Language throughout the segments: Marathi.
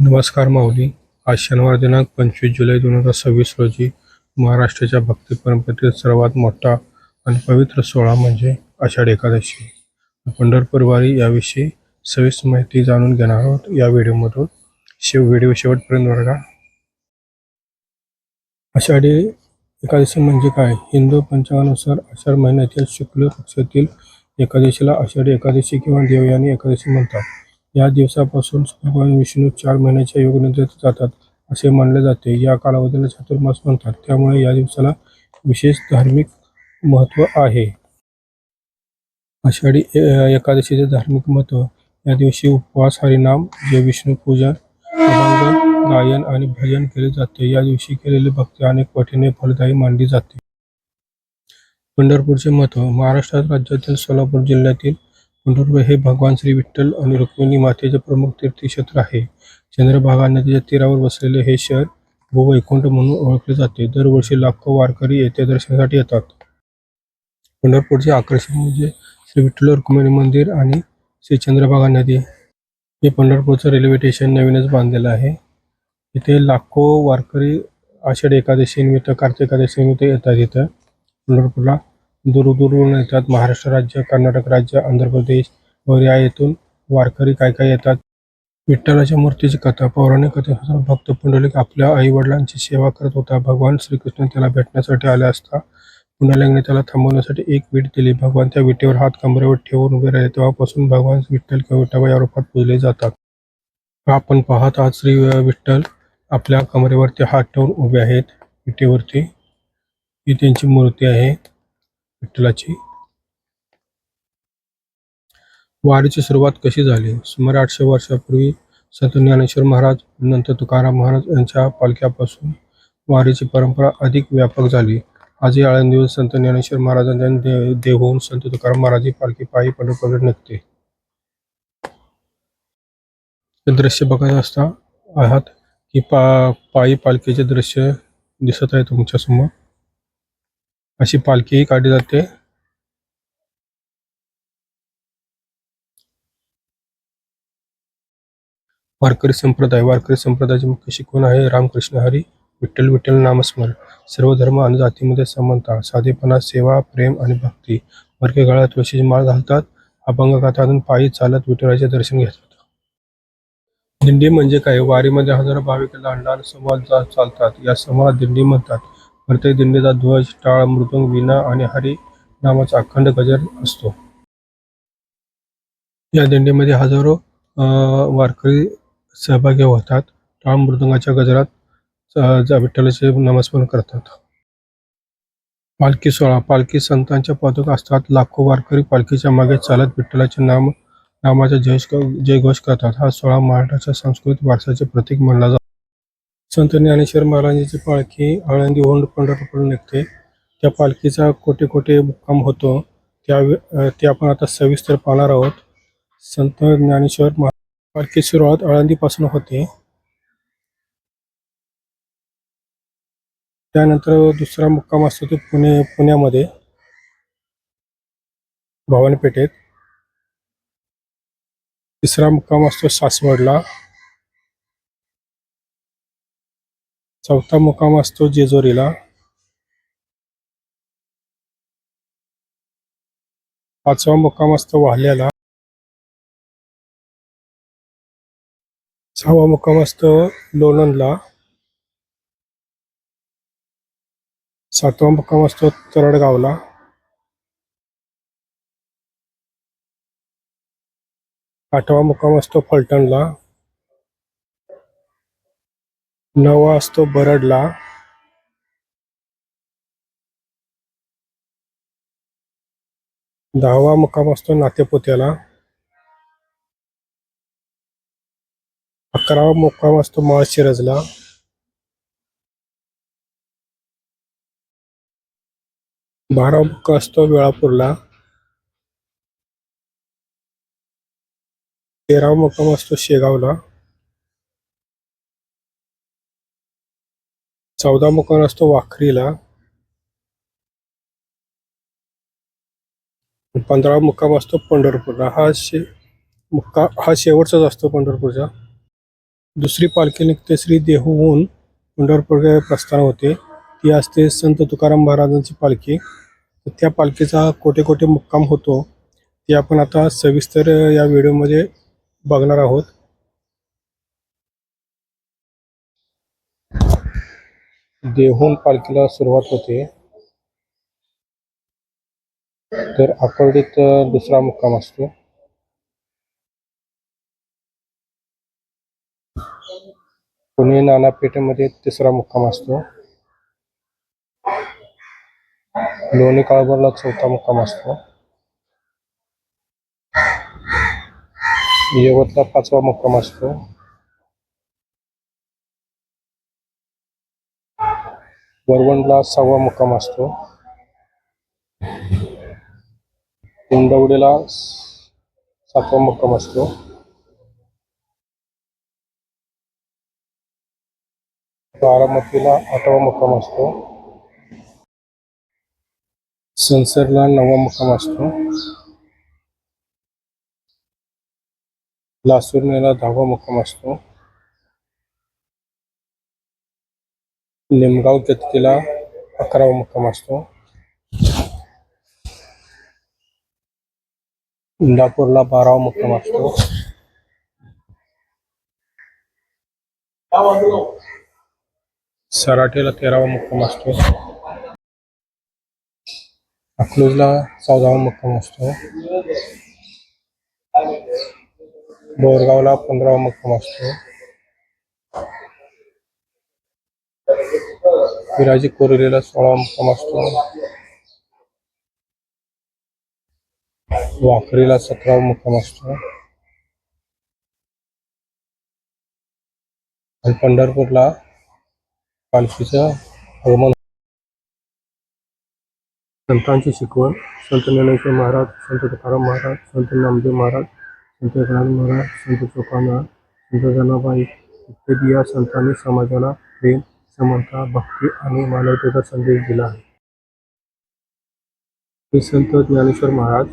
नमस्कार माऊली. आज शनिवार दिनांक 25 जुलै 2026 रोजी महाराष्ट्राच्या भक्ती परंपरेतील सर्वात मोठा आणि पवित्र सोहळा म्हणजे आषाढी एकादशी. पंढरपूर वारी याविषयी सविस्तर माहिती जाणून घेणार आहोत या व्हिडिओमधून. व्हिडिओ शेवटपर्यंत बघा. आषाढी एकादशी म्हणजे काय? हिंदू पंचांगानुसार आषाढ महिन्यातील शुक्ल पक्षातील एकादशीला आषाढी एकादशी किंवा देवयानी एकादशी म्हणतात. या दिवसापासून भगवान विष्णू 4 महिन्याच्या योगनिद्रेत जातात असे मानले जाते. या कालावधीला चातुर्मास म्हणतात. त्यामुळे या दिवसाला विशेष धार्मिक महत्त्व आहे. आषाढी एकादशीचे धार्मिक महत्त्व. या दिवशी उपवास, हरिनाम, विष्णू पूजन, अभंग गायन आणि भजन केले जाते. या दिवशी केलेली भक्ती अनेक पटीने फलदायी मानली जाते. पंढरपूरचे महत्त्व. महाराष्ट्र राज्यातील सोलापूर जिल्ह्यातील पंढरपूर हे भगवान श्री विठ्ठल आणि रुक्मिणी मातेचे प्रमुख तीर्थक्षेत्र आहे. चंद्रभागा नदीच्या तीरावर वसलेले हे शहर भूवैकुंठ म्हणून ओळखले जाते. दरवर्षी लाखो वारकरी येथे दर्शनासाठी येतात. पंढरपूरचे आकर्षण म्हणजे श्री विठ्ठल रुक्मिणी मंदिर आणि श्री चंद्रभागा नदी. हे पंढरपूरचं रेल्वे स्टेशन नवीनच बांधलेलं आहे. इथे लाखो वारकरी आषाढी एकादशी निमित्त, कार्तिक एकादशी निमित्त येतात. इथं पंढरपूरला दूरदूरून येतात. महाराष्ट्र राज्य, कर्नाटक राज्य, आंध्र प्रदेश वगैरे या येथून वारकरी काय येतात. विठ्ठलाच्या मूर्तीची कथा. पौराणिक कथेनुसार भक्त पुंडलिक आपल्या आईवडिलांची सेवा करत होता. भगवान श्रीकृष्ण त्याला भेटण्यासाठी आले असता पुंडलिकने त्याला थांबवण्यासाठी एक वीट दिली. भगवान त्या विटेवर हात कमरेवर ठेवून उभे राहिले. तेव्हापासून भगवान विठ्ठल किंवा विठोबा या रूपात पूजले जातात. आपण पाहत आहात श्री विठ्ठल आपल्या कमरेवरती हात ठेवून उभे आहेत विटेवरती. ही त्यांची मूर्ती आहे विठ्ठलाची. वारीची सुरुवात कशी झाली? सुमारे 800 वर्षापूर्वी संत ज्ञानेश्वर महाराज, नंतर तुकाराम महाराज यांच्या पालख्यापासून वारीची परंपरा अधिक व्यापक झाली. आजही आळंदीहून संत ज्ञानेश्वर महाराजांच्या देहूहून संत तुकाराम महाराजांची पालखी पायी पंढरपूरकडे निघते. हे दृश्य बघत आहात की पायी पालखीचे दृश्य दिसत आहे तुमच्या समोर. अशी पालखीही काढली जाते. वारकरी संप्रदाय. वारकरी संप्रदायाचे मुख्य शिकवण आहे रामकृष्ण हरी, विठ्ठल विठ्ठल नामस्मरण, सर्व धर्म आणि जातीमध्ये समानता, साधेपणा, सेवा, प्रेम आणि भक्ती. वारकरी गळ्यात तुळशीची माळ घालतात. अभंग गातात, पायी चालत विठ्ठलाचे दर्शन घेतात. दिंडी म्हणजे काय? वारीमध्ये हजारो भाविक लहान लहान समूहात चालतात. या समूहाला दिंडी म्हणतात. प्रत्येक दिंडीचा ध्वज, टाळ, मृदुंग, वीणा आणि हरी नामाचा अखंड गजर असतो. या दिंडीमध्ये हजारो वारकरी सहभागी होतात. टाळ मृदुंगाच्या गजरात विठ्ठलाचे नामस्मरण करतात. पालखी सोहळा. पालखी संतांच्या पादुका असतात. लाखो वारकरी पालखीच्या मागे चालत विठ्ठलाचे नामाचा जयघोष करतात. हा सोहळा महाराष्ट्राच्या सांस्कृतिक वारशाचे प्रतीक मानला जातो. संत ज्ञानेश्वर महाराजांची पालखी आळंदीहून पंढरपूरला निघते. त्या पालखीचा कोठे कोठे मुक्काम होतो ते आपण आता सविस्तर पाहणार आहोत. संत ज्ञानेश्वर पालखी सुरुवात आळंदीपासून होते. त्यानंतर दुसरा मुक्काम असतो तो पुण्यामध्ये भवानी पेठेत. तिसरा मुक्काम असतो सासवडला. चौथा मुक्काम असतो जेजुरीला. पाचवा मुक्काम असतो वाल्याला. सहावा मुक्काम असतो लोणंदला. सातवा मुक्काम असतो तरडगावला. आठवा मुक्काम असतो फलटणला. नववा असतो बरडला. 10वा मुक्काम असतो नातेपुत्याला. 11वा मुक्काम असतो माळशिरसला. 12वा मुक्काम असतो वेळापूरला. 13वा मुक्काम असतो शेगावला. 14वा मुक्काम असतो वाखरीला. 15वा मुक्काम असतो पंढरपूरला. हा शेवटचाच असतो पंढरपूरचा. दुसरी पालखी निघते श्री देहूहून पंढरपूरकडे प्रस्थान होते. ती असते संत तुकाराम महाराजांची पालखी. तर त्या पालखीचा कोठे कोठे मुक्काम होतो ते आपण आता सविस्तर या व्हिडिओमध्ये बघणार आहोत. देहूहून पालखीला सुरुवात होते, तर आकुर्डीत दुसरा मुक्काम असतो. पुणे नानापेठेमध्ये तिसरा मुक्काम असतो. लोणी काळभोरला चौथा मुक्काम असतो. यवतला पाचवा मुक्काम असतो. वरवणला सहावा मुक्काम असतो. इंदवडीला सातवा मुक्काम असतो. बारामतीला आठवा मुक्काम असतो. संसरला नववा मुक्काम असतो. लासुर्णीला 10वा मुक्काम असतो. निमगाव जत्तीला 11वा मुक्काम असतो. इंदापूरला 12वा मुक्काम असतो. सराटीला 13वा मुक्काम असतो. अकलूजला 14वा मुक्काम असतो. बोरगावला 15वा मुक्काम असतो. विराजी कोरेलीला 16वा मुक्काम असतो. वाखरीला 17वा मुक्काम असतो. आणि पंढरपूरला पालखीचं आगमन. संतांची शिकवण. संत ज्ञानेश्वर महाराज, संत तुकाराम महाराज, संत नामदेव महाराज, संत एकनाथ महाराज, संत चोखामेळा, संत जनाबाई इत्यादी या संतांनी समाजाला प्रेम, समता, भक्ती आणि मानवतेचा संदेश दिला आहे. हे संत ज्ञानेश्वर महाराज,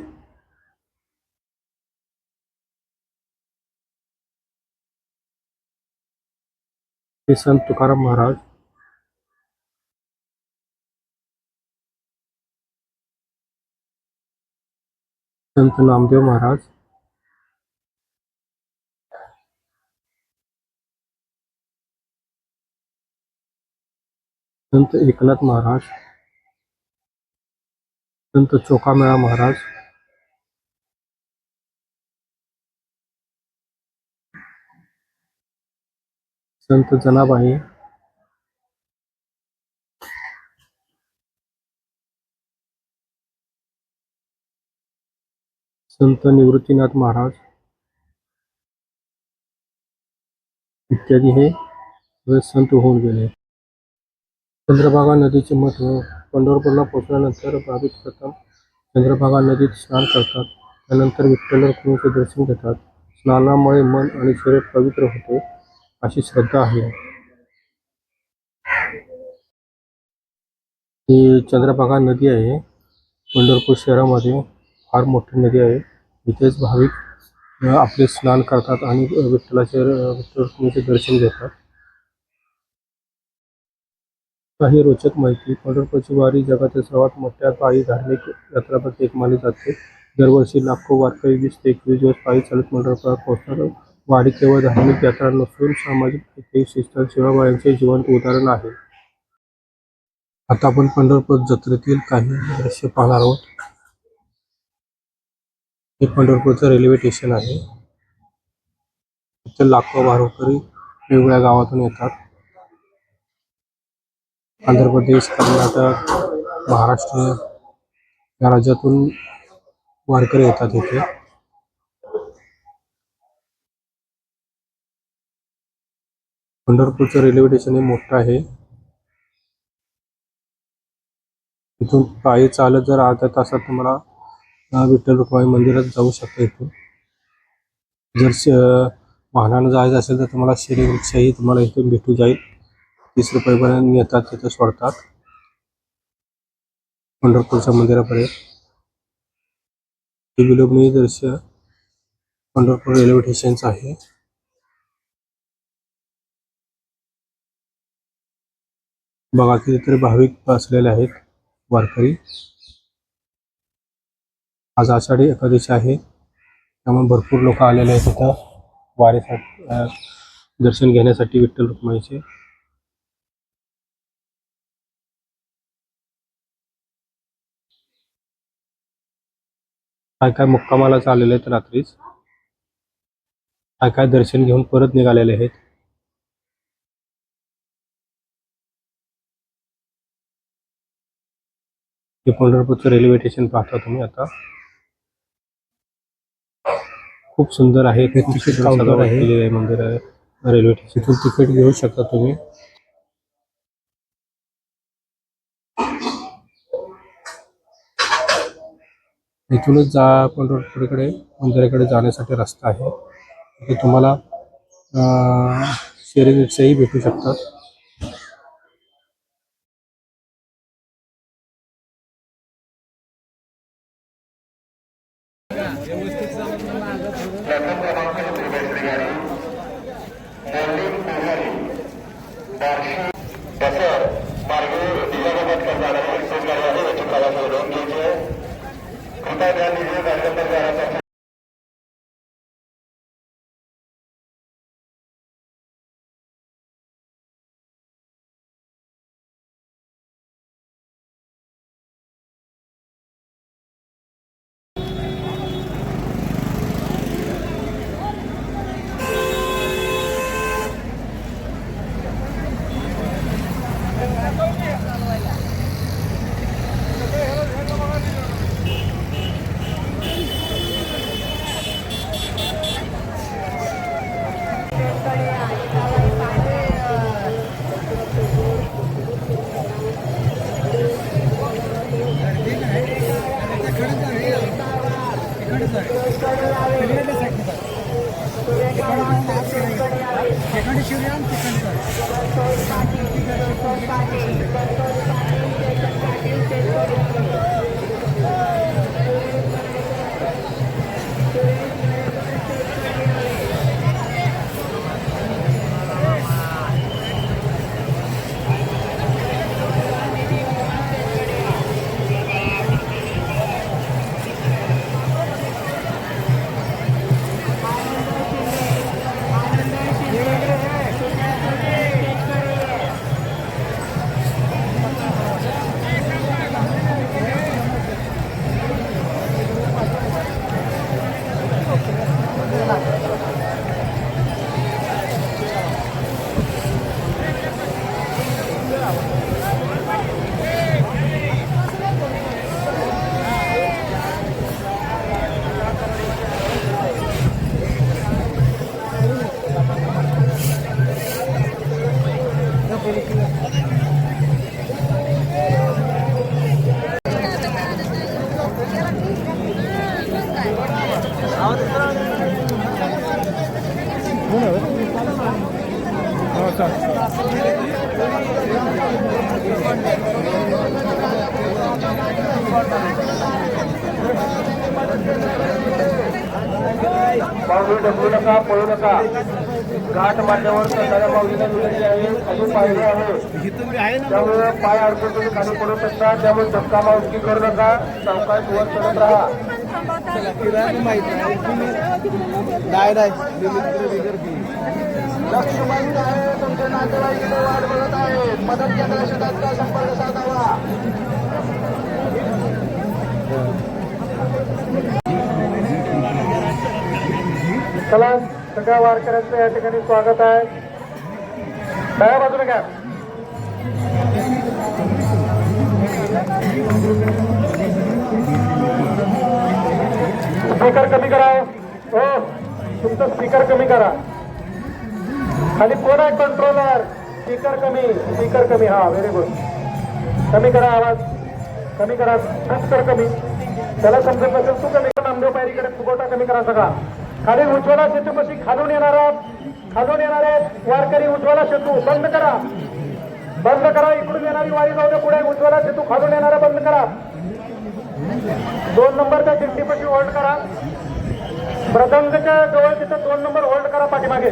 हे संत तुकाराम महाराज, संत नामदेव महाराज, संत एकनाथ महाराज, संत चोखामेळा महाराज, संत जनाबाई, संत निवृत्तीनाथ महाराज इत्यादी हे सगळे संत होऊन गेले. चंद्रभागा नदीचे महत्त्व. पंढरपूरला पोहोचल्यानंतर भाविक प्रथम चंद्रभागा नदीत स्नान करतात. त्यानंतर विठ्ठल रुक्मिणीचे दर्शन घेतात. स्नानामुळे मन आणि शरीर पवित्र होते अशी श्रद्धा आहे. ही चंद्रभागा नदी आहे, पंढरपूर शहरामध्ये फार मोठी नदी आहे. इथेच भाविक आपले स्नान करतात आणि विठ्ठल रुक्मिणीचे दर्शन घेतात. काही रोचक माहिती. पंढरपूरची वारी जगातील सर्वात मोठ्या पायी धार्मिक यात्रांपैकी एक मानली जाते. दरवर्षी लाखो वारकरी 20 ते 21 दिवस पायी चालत पंढरपुरात पोहोचतात. वारी केवळ धार्मिक यात्रा नसून सामाजिक, ऐतिहासिक, शिस्त आणि सेवाभावाचे जिवंत उदाहरण आहे. आता आपण पंढरपूर जत्रेतील काही दृश्य पाहणार आहोत. हे पंढरपूरचं रेल्वे स्टेशन आहे. इथे लाखो वारकरी वेगवेगळ्या गावातून येतात. आंध्र प्रदेश, कर्नाटक, महाराष्ट्र या राज्यातून वारकरी येतात इथे. पंढरपूरचं रेल्वे स्टेशन हे मोठं आहे. इथून पायी चालत जर अर्ध्या तासात तुम्हाला विठ्ठल रुक्माई मंदिरात जाऊ शकता. इथून जर वाहनानं जायचं असेल तर तुम्हाला शेरी रिक्षाही तुम्हाला इथून भेटून जाईल. 30 रुपयेपर्यंत येतात, तिथं सोडतात पंढरपूरच्या मंदिरापर्यंत. हे विलोभनीय दृश्य पंढरपूर रेल्वे स्टेशनचं आहे. बघा कितीतरी भाविक बसलेले आहेत वारकरी. आज आषाढी एकादशी आहे, त्यामुळे भरपूर लोक आलेले आहेत इथं वारीसाठी, दर्शन घेण्यासाठी विठ्ठल रुक्माईचे. काय काय मुक्कामाला आलेले आहेत रात्रीच, काय काय दर्शन घेऊन परत निघालेले आहेत. हे पंढरपूरचं रेल्वे स्टेशन पाहता तुम्ही आता. खूप सुंदर आहे, तिकीट काउंटर आहे मंदिर आहे रेल्वे स्टेशन. तिकीट घेऊ शकता तुम्ही. इथूनच पंढरपूरकडे मंदिराकडे जाण्यासाठी रस्ता आहे. तिथे तुम्हाला शेअरिंग रिक्षाही भेटू शकतात. माऊली ढकलू नका, पळू नका. घाट माथ्यावर सध्या माऊलीला दिलेली आहे, खाली पायरी आहे, त्यामुळे पाय अडकून तुम्ही खाली पडू शकता. त्यामुळे धक्का मावशी करू नका, सावकाश वर चढत राहा. लक्ष्मण आहे, तुमचे नातेवाईक वाट बघत आहेत. मदत केंद्राशी तात्काळ संपर्क साधावा. चला, सगळ्या वारकऱ्यांचं या ठिकाणी स्वागत आहे. डाव्या बाजूने घ्या. स्पीकर कमी करा. हो, तुमचं स्पीकर कमी करा. खाली कोण आहे कंट्रोलर? स्पीकर कमी. हा, व्हेरी गुड. कमी करा आवाज, कमी करा. स्पीकर कमी. त्याला समजत नसेल तू कमी कर. नामदेव पायरीकडे फुगवटा कमी करा सगळा. खाली उज्ज्वला सेतूपाशी खालून येणार आहेत वारकरी. उज्ज्वला सेतू बंद करा. इकडून येणारी वारी जाऊ दे पुढे. उज्ज्वला सेतू खालून येणारा बंद करा. 2 नंबरच्या दिंडीपाशी होल्ड करा. मृदंगच्या जवळ तिथं 2 नंबर होल्ड करा पाठीमागे.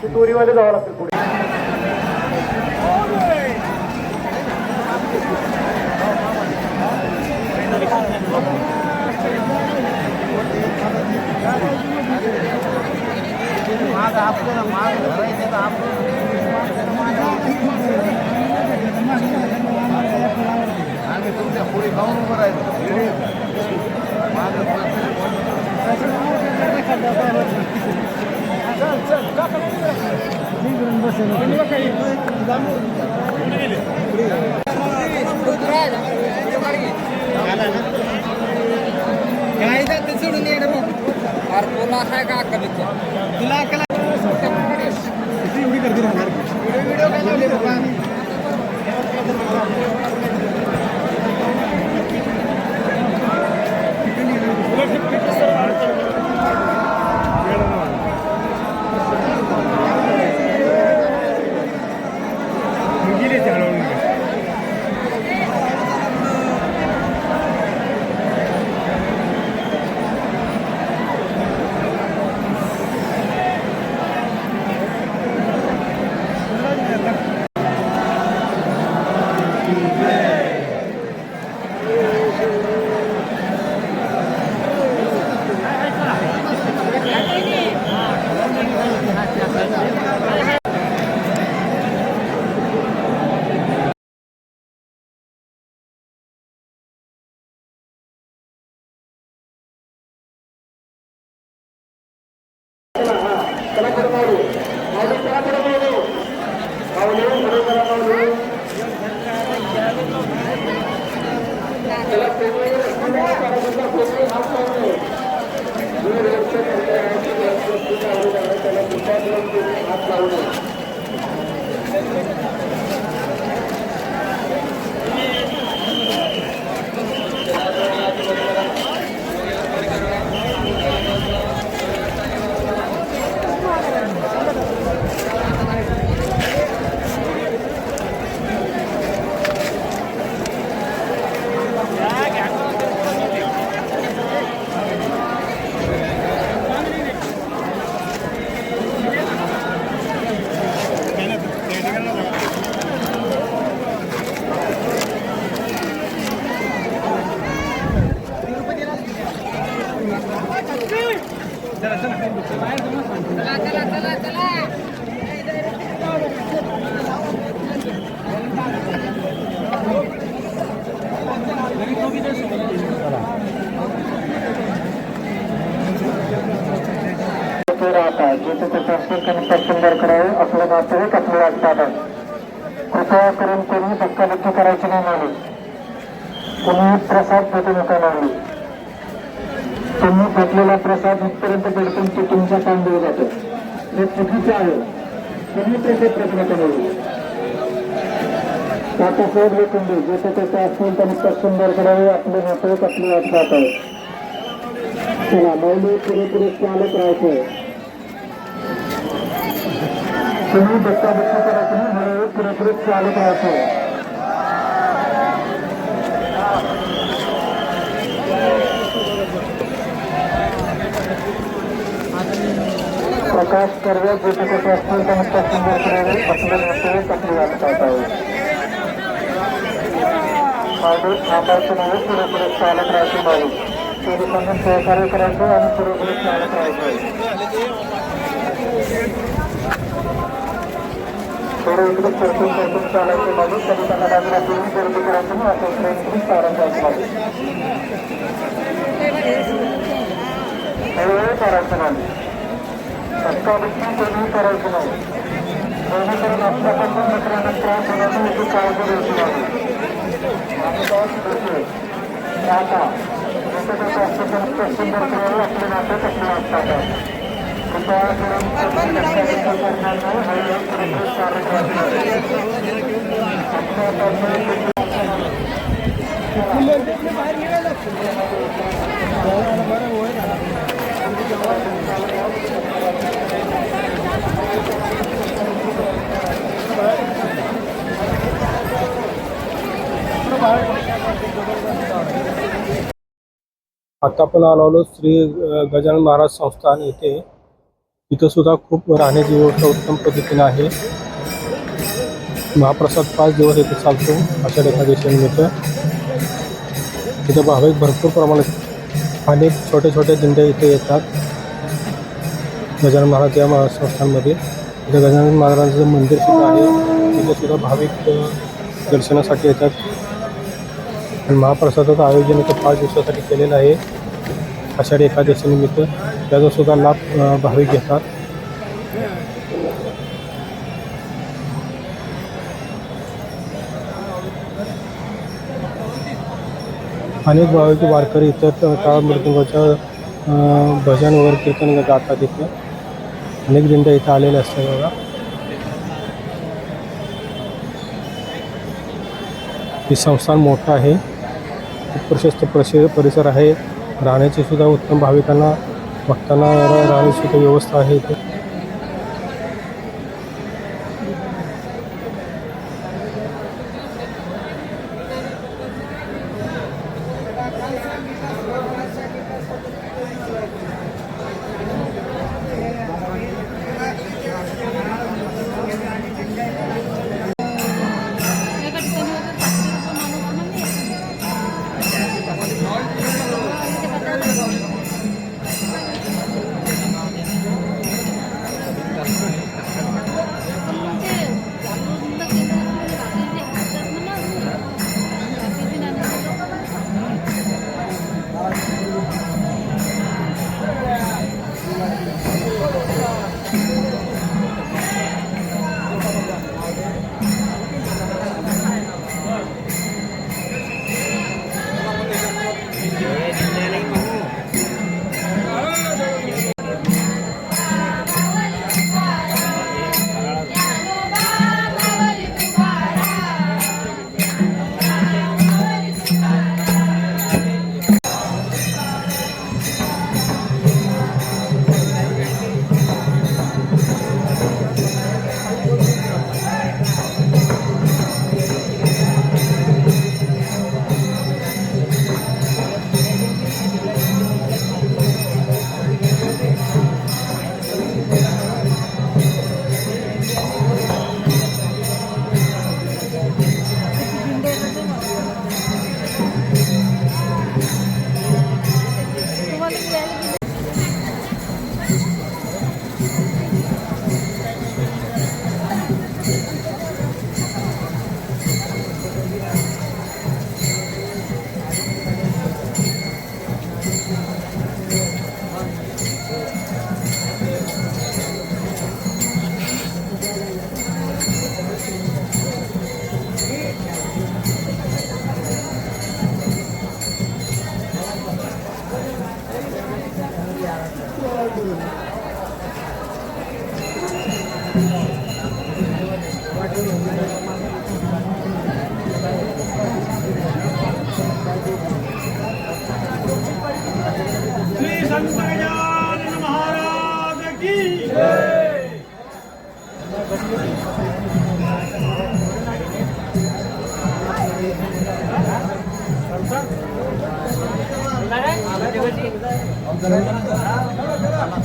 ती दोरीवाले जावं लागतील पुढे. राहता जिथे ते त्यांनी सुंदर करावे आपले नातेवाईक आपले वाटतात. कृपया करून कोणी धक्काबुक्की करायची नाही मानली. कोणी प्रसाद भेटू नका मानली. तुम्ही भेटलेला प्रसाद इथपर्यंत भेटून ते तुमच्या तांदूळ जातो. हे चुकीचे आहे. तुम्ही त्याचे प्रश्न करू आता सोडले कुंडी जिथे त्याचे असतील त्यांनी सुंदर करावे आपले नातेवाईक आपले वाटतात. चला मौली पुरेपुरे चालत राहायचे. तुम्ही धक्काबुक्की करायची नाही म्हणून पुरेपुरे चालत राहायचं. प्रकाश कर्वे जिथे तिथे असतील त्यांनी सुंदर करावे आपले नातेवाईक आपले वाटतात. मागे थांबायचं नाही पुरेपुरे चालत राहायचे. मागे पोलिसांना सहकार्य करायचं आणि पुरेपुरे चालत राहायचं. थोडं इकडे सरकून चालायचं मागे कधी त्यांना बाजूला फिरून गर्दी करायचं नाही. असं ट्रेन चालत जायचं मागे हळूहळू करायचं नाही. धक्काबुक्की कोणीही करायचं नाही. जेणेकरून आपल्यापासून दुसऱ्यांना त्रास होण्याची याची काळजी घ्यायची नाही. आता जसं कसं असतं त्यांनी सुंदर करावे आपले नाते कसले वाटतात. कृपया करून करणार नाही. हळूहळू पुरेपूर चालत आता आपण आलो श्री गजानन महाराज संस्थान येथे. इथं सुद्धा खूप राहण्याची व्यवस्था उत्तम पद्धतीने आहे. महाप्रसाद 5 दिवस येथे चालतो आषाढ एकादशीनिमित्त. तिथे भाविक भरपूर प्रमाणात अनेक छोटे छोटे दिंड्या इथे येतात गजानन महाराज या संस्थांमध्ये. इथे गजानन महाराजांचं मंदिर सुद्धा आहे. तिथे सुद्धा भाविक दर्शनासाठी येतात. आणि महाप्रसादाचं आयोजन इथं 5 दिवसासाठी केलेलं आहे आषाढी एकादशीनिमित्त. त्याचा सुद्धा लाभ भाविक घेतात. अनेक भाविक वारकरी इतर टाळ मृदुंगाच्या भजन वगैरे कीर्तन गातात इथे. अनेक दिंड्या इथं आलेल्या असतात बघा. हे संस्थान मोठं आहे, खूप प्रशस्त परिसर आहे. राहण्याची सुद्धा उत्तम भाविकांना भक्तांना राहण्याची सुद्धा व्यवस्था आहे इथे.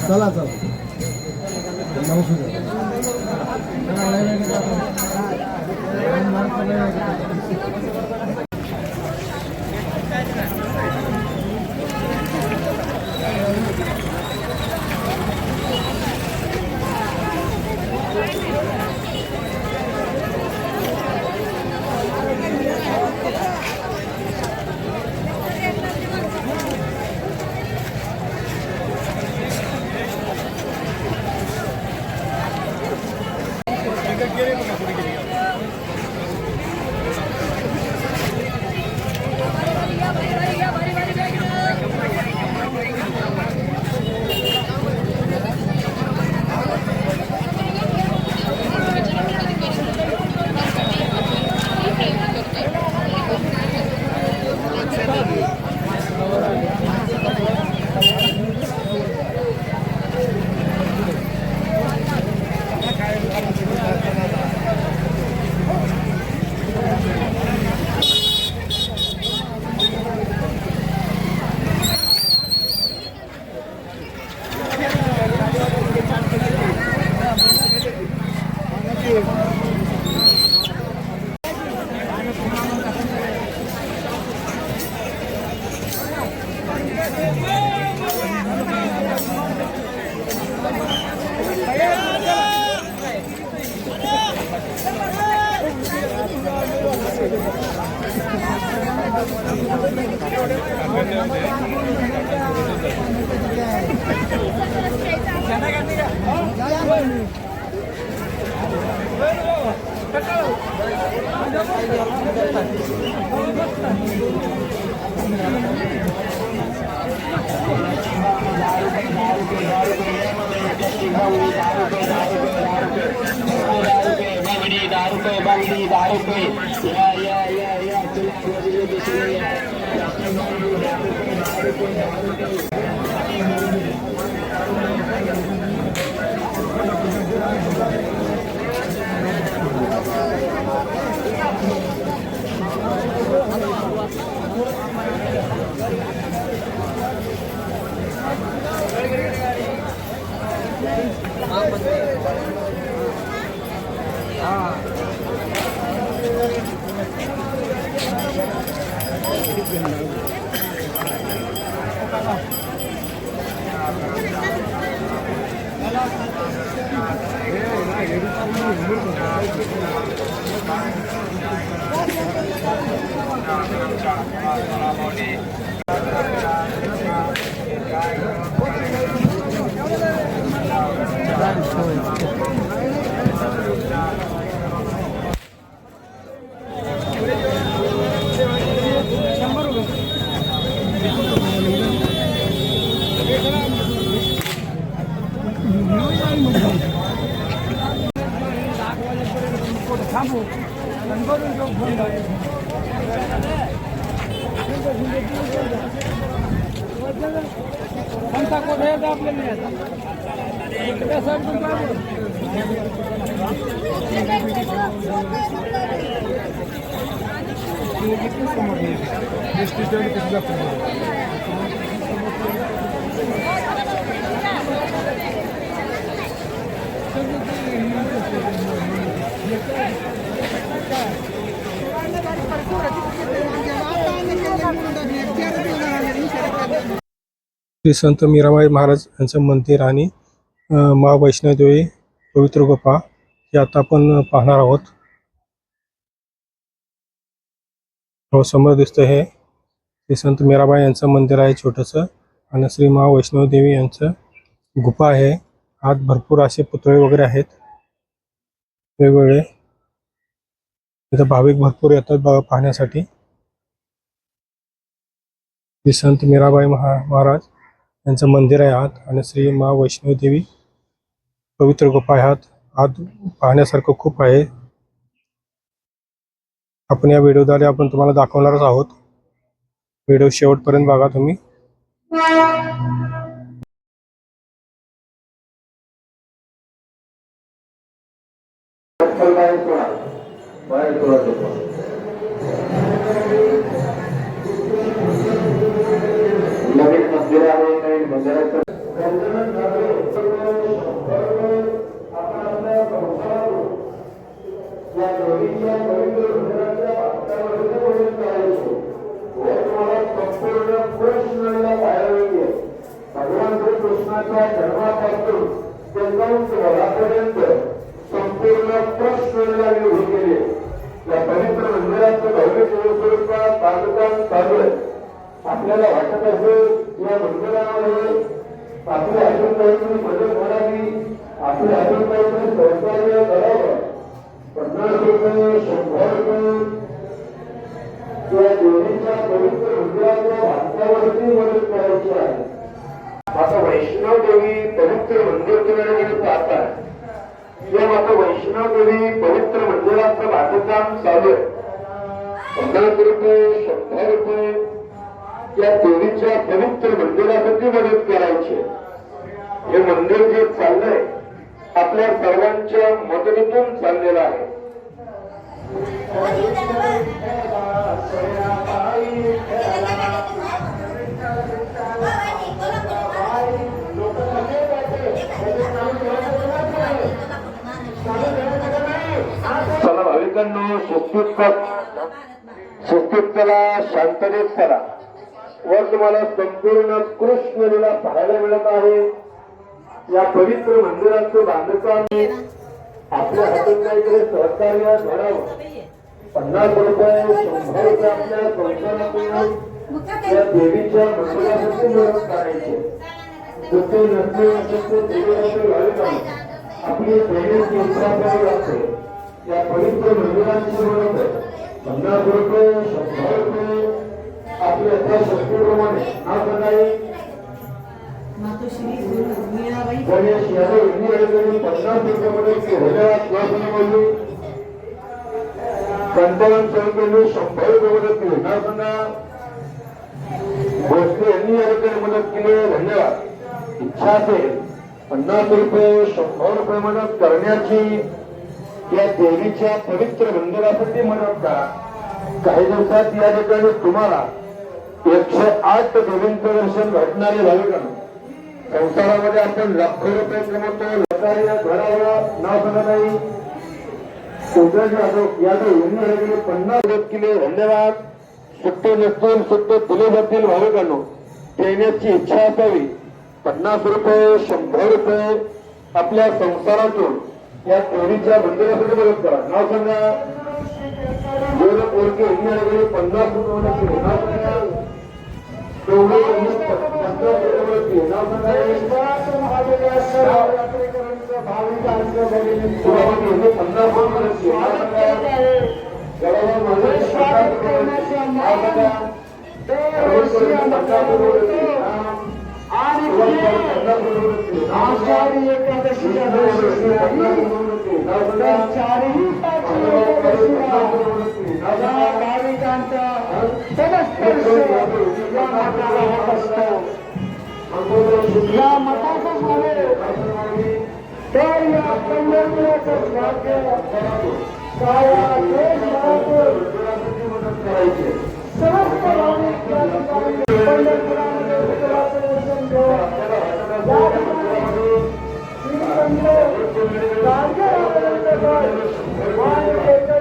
चला चला श्री संत मीराबाई महाराज यांचं मंदिर आणि मा वैष्णोदेवी पवित्र गुफा हे आता आपण पाहणार आहोत. हो, समोर दिसतं हे श्री संत मीराबाई यांचं मंदिर आहे छोटंसं, आणि श्री मा वैष्णोदेवी यांचं गुफा आहे. आत भरपूर असे पुतळे वगैरे आहेत वेगवेगळे. इथं भाविक भरपूर येतात पाहण्यासाठी. श्री संत मीराबाई महाराज यांचं मंदिर आहे आत, आणि श्री मा वैष्णोदेवी पवित्र गुफा आहे आत पाहण्यासारखं खूप आहे. आपण या व्हिडिओद्वारे आपण तुम्हाला दाखवणारच आहोत. व्हिडिओ शेवटपर्यंत बघा तुम्ही. नवीन मंदिर आहे, नवीन मंदिराचं भगवान श्रीकृष्णाच्या जन्मापासून वधापर्यंत संपूर्ण प्रश्न उभी केले. या पवित्र मंदिराचं भव्य स्वरूपात बांधकाम चालू आहे. आपल्याला वाटत असेल या मंदिरामध्ये आपल्या अजून काहीतरी मदत होणारी, आपल्या अजून काहीतरी सहकार्य करावं. 50 रुपये 100 रुपये या देवीच्या पवित्र मंदिराच्या बांधकामासाठी मदत करायची आहे. माता वैष्णोदेवी पवित्र मंदिर तुम्ही पाहता, या माता वैष्णोदेवी पवित्र मंदिराचं बांधकाम चालू आहे. 50 रुपये 100 रुपये या देवीच्या पवित्र मंदिरासाठी मदत करायची. हे मंदिर जे चाललंय आपल्या सर्वांच्या मदतीतून चाललेलं आहे. चला भाविकांनो, सुस्थित चला, शांततेत चला. वर तुम्हाला संपूर्ण कृष्ण लीला पाहायला मिळत आहे. या पवित्र मंदिराचं बांधकाम आपल्या हातून काहीतरी सहकार्य घडावं. 50 रुपये 100 रुपये आपल्या संस्थानातून या देवीच्या मंदिरासाठी मदत करायची. आपली दैनिक इच्छा लागते. या पवित्र मंदिराची मदत 50 रुपये 100 रुपये आपल्या यथाशक्तीप्रमाणे नाव सांगावी. मातोश्री मीराबाई गणेश यादव यांनी अडकवून 50 रुपयामध्ये धन्यवाद नाव सांगावी. कंटाळून चौकडून 100 रुपये मदत केली नाव सांगा. भोसले यांनी अडकवून मदत केली धन्यवाद. इच्छा असेल 50 रुपये 100 रुपये मदत करण्याची या देवीच्या पवित्र मंदिरासाठी मदत करा. काही दिवसात या ठिकाणी तुम्हाला 108 देवींचं दर्शन घडणारे भाविकांना संसारामध्ये आपण लाखो रुपये कमवतो. लतारी घरावर नाव सांगत नाही. उदय यादव यांनी अडकवून 50 मदत केली धन्यवाद. सुट्टे नसतील सुट्टे दिले जातील भाविकांनो देण्याची इच्छा असावी. 50 रुपये 100 रुपये आपल्या संसारातून या देवीच्या मंदिरासाठी मदत करा नाव सांगा. ओळखे यांनी अडकवून 50 रुपये मदत केली नाव सांगा. दोघे यांनी 50 रुपये मदत केली नाव सांगा. सुभावती यांनी 50 रुपये मदत केली नाव सांगा. गडावर माझे 50 रुपये मदत केली नाव सांगा. आषाढी एकादशीच्या दिवशी चारही भाविकांचा समस्त या मठाला होत असतो. या मठाचा स्वामी तर या पंढरपुराचं भाग्य काया देश समस्त भाविक या ठिकाणी पंढरपुरामध्ये विठ्ठलाचं दर्शन घेऊन या ठिकाणी श्रीगंध गाडगे आणि एकही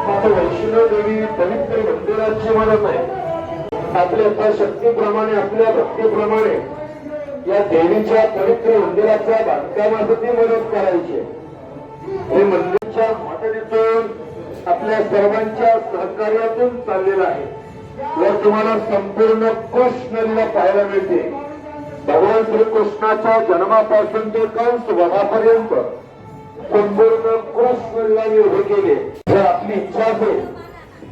गावांचं वैष्णव देवी पवित्र मंदिराची मदत आहे. आपल्या शक्तीप्रमाणे आपल्या भक्तीप्रमाणे या देवीच्या पवित्र मंदिराच्या बांधकामासाठी मदत करायची. हे मंदिरच्या मदतीतून आपल्या सर्वांच्या सहकार्यातून चाललेलं आहे. वर तुम्हाला संपूर्ण कृष्णलीला पाहायला मिळते. भगवान श्रीकृष्णाच्या जन्मापासून ते कंस वधापर्यंत संपूर्ण कृष्णलीला उभे केले. जर आपली इच्छा असेल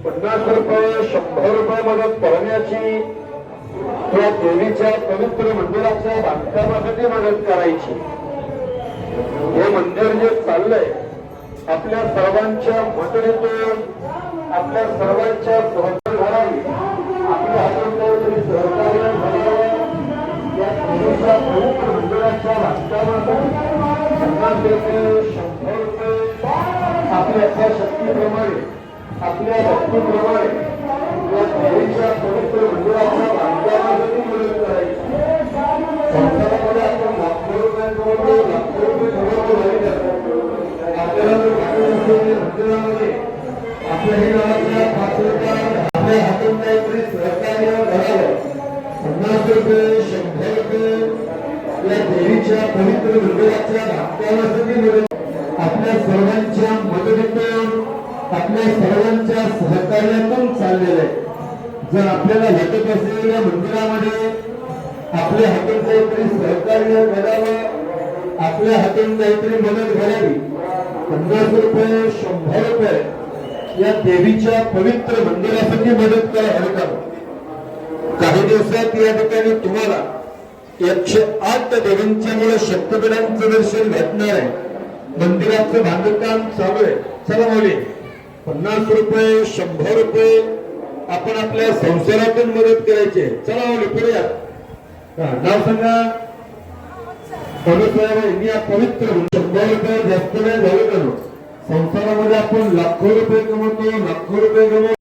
50 रुपये 100 रुपये मदत करण्याची या देवीच्या पवित्र मंदिराच्या बांधकामासाठी मदत करायची. हे मंदिर जे चाललंय आपल्या सर्वांच्या मदतीतून आपल्या सर्वांच्या सहकार्य घडावी. आपल्या हातून काहीतरी सहकार्य घडावं. या देवीच्या पवित्र मंदिराच्या बांधकामासाठी 50 रुपये 100 रुपये आपल्या शक्तीप्रमाणे आपल्या भक्तीप्रमाणे या देवीच्या पवित्र मंदिराच्या बांधकामासाठी मदत करायची. संसारामध्ये आपण लाखो रुपये कमवतो लाखो रुपये कमवतो. आपल्याला मंदिरामध्ये आपल्याही गावाच्या 5 रुपये आपल्या हातून काहीतरी सहकार्य घडावं. 50 रुपये 100 रुपये या देवीच्या पवित्र मंदिराच्या बांधकामासाठी मदत आपल्या सर्वांच्या मदतीतून आपल्या सर्वांच्या सहकार्यातून चाललेलं आहे. जर आपल्याला वाटत असेल या मंदिरामध्ये आपल्या हातून काहीतरी सहकार्य घडावं आपल्या हातून काहीतरी मदत घडावी. 50 रुपये 100 रुपये या देवीच्या पवित्र मंदिरासाठी मदत करा हरकत. काही दिवसात या ठिकाणी तुम्हाला 108 देवींच्यामुळे शक्तिपीठांचं दर्शन भेटणार आहे. मंदिराचं बांधकाम चालू आहे. चला मुली 50 रुपये 100 रुपये आपण आपल्या संसारातून मदत करायची. चला मुली पुढे या. नाव सांगा. अनुसाहेब या पवित्र 100 रुपये जास्त नाही झाले करू. संसारामध्ये आपण लाखो रुपये कमवतो लाखो रुपये कमवतो.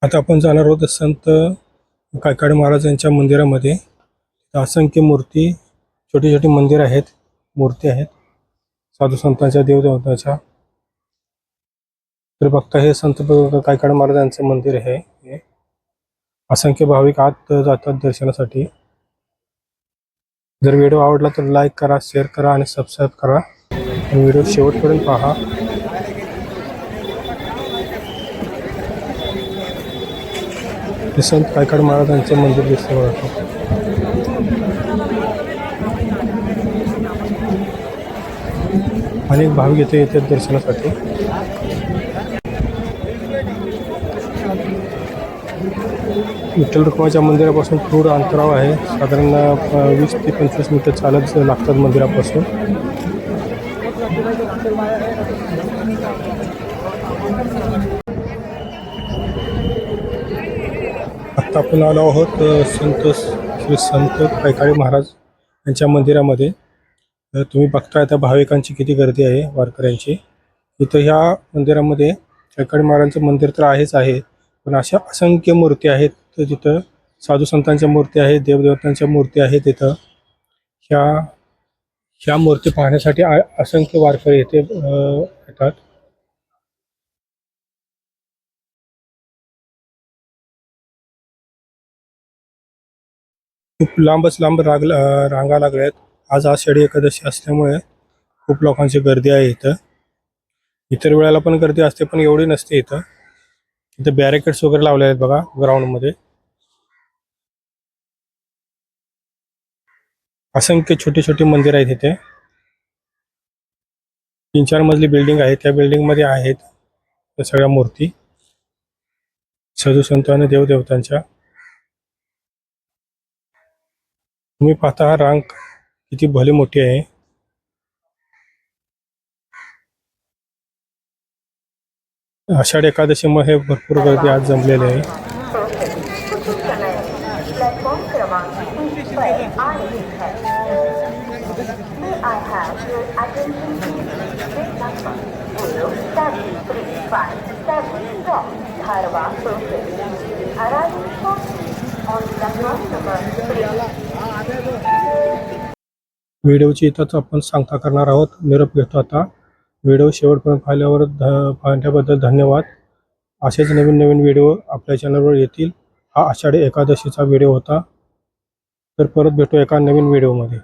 आता आपण जाणार आहोत संत कायकाडे महाराज यांच्या मंदिरामध्ये. असंख्य मूर्ती, छोटी छोटी मंदिर आहेत, मूर्ती आहेत साधू संतांच्या, देवदेवतांच्या. तर बघता हे संत कायकाडे महाराजांचं मंदिर आहे. हे असंख्य भाविक आत जातात दर्शनासाठी. जर व्हिडिओ आवडला तर लाईक करा, शेअर करा आणि सबस्क्राईब करा. व्हिडिओ शेवटपर्यंत पहा. हे संत कायकाडे महाराजांचे मंदिर दिसते बघा. अनेक भाविक इथे येतात दर्शनासाठी. विठ्ठल रुक्माच्या मंदिरापासून थोडं अंतराव आहे, साधारण 20 ते 25 मिनिटं चालत लागतात मंदिरापासून. आत्ता आपण आलो आहोत श्री संत कायकाडे महाराज यांच्या मंदिरामध्ये. तुम्ही बघताय त्या भाविकांची किती गर्दी आहे, वारकऱ्यांची. इथं ह्या मंदिरामध्ये कायकाडे महाराजांचं मंदिर तर आहेच आहे, पण अशा असंख्य मूर्ती आहेत. तर तिथं साधू संतांच्या मूर्ती आहेत, देवदेवतांच्या मूर्ती आहेत. तिथं ह्या मूर्ती पाहण्यासाठी असंख्य वारकरी येथे येतात. खूप लांबच लांब रांगा लागल्या आहेत. आज आषाढी एकादशी असल्यामुळे खूप लोकांची गर्दी आहे इथं. इतर वेळेला पण गर्दी असते, पण एवढी नसते इथं. इथं बॅरिकेड्स वगैरे लावले आहेत बघा ग्राउंडमध्ये. असंख्य छोटी छोटी मंदिर आहेत इथे. 3-4 मजली बिल्डिंग आहे, त्या बिल्डिंगमध्ये आहेत त्या सगळ्या मूर्ती साधू संत आणि देवदेवतांच्या. तुम्ही पाहता रांग किती भली मोठी आहे. आषाढ एकादशीमुळे भरपूर गर्दी आज जमलेली आहे. प्लेटफॉर्म क्रमांक 3 पर आ रही है. May I have your attention please? Train number 07357 from Dharwa Surface. Arriving shortly on platform number 3. व्हिडिओची इथंच आपण सांगता करणार आहोत. निरोप घेतो आता. व्हिडिओ शेवटपर्यंत पाहिल्याबद्दल धन्यवाद. असेच नवीन नवीन व्हिडिओ आपल्या चॅनलवर येतील. हा आषाढी एकादशीचा व्हिडिओ होता. तर परत भेटू एका नवीन व्हिडिओमध्ये.